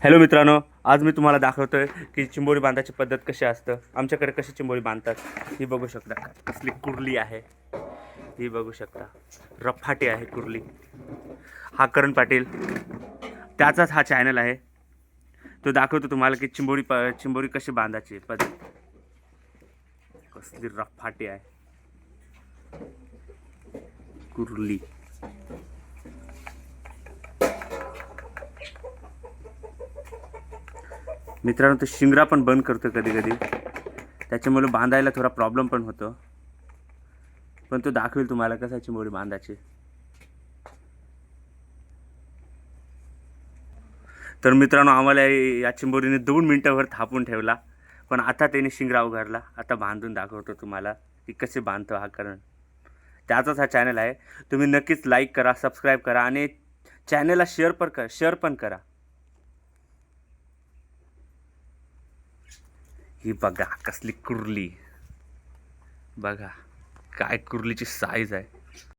Hello मित्रांनो, आज मी तुम्हाला दाखवतोय की चिंबोरी बांधायची पद्धत कशी असतं. आमच्याकडे कशी चिंबोरी बांधतात ही बघू शकता. कसली कुर्ली आहे ही बघू शकता. रफाटी आहे कुर्ली. हा करण पाटील, त्याचाच हा चॅनल आहे. तो दाखवतो तुम्हाला की चिंबोरी कशी बांधायची पद्धत. कसली रफाटी आहे कुर्ली. मित्रांनो, तो शिंगरा पण बंद करतो कधी कधी, त्याच्यामुळे बांधायला थोडा प्रॉब्लेम पण होतो. पण तो दाखवेल तुम्हाला कसा चिंबोरी बांधायची. तर मित्रांनो, आम्हाला या चिंबोरीने 2 मिनिटांवर थापून ठेवला, पण आता त्याने शिंगरा उघडला. आता बांधून दाखवतो तुम्हाला की कसे बांधतो हा करण. त्याचाच हा चॅनल आहे. तुम्ही नक्कीच लाईक करा, सबस्क्राईब करा आणि चॅनलला शेअर पण करा. ही बघा कसली कुर्ली. बघा काय कुर्लीची साईज आहे.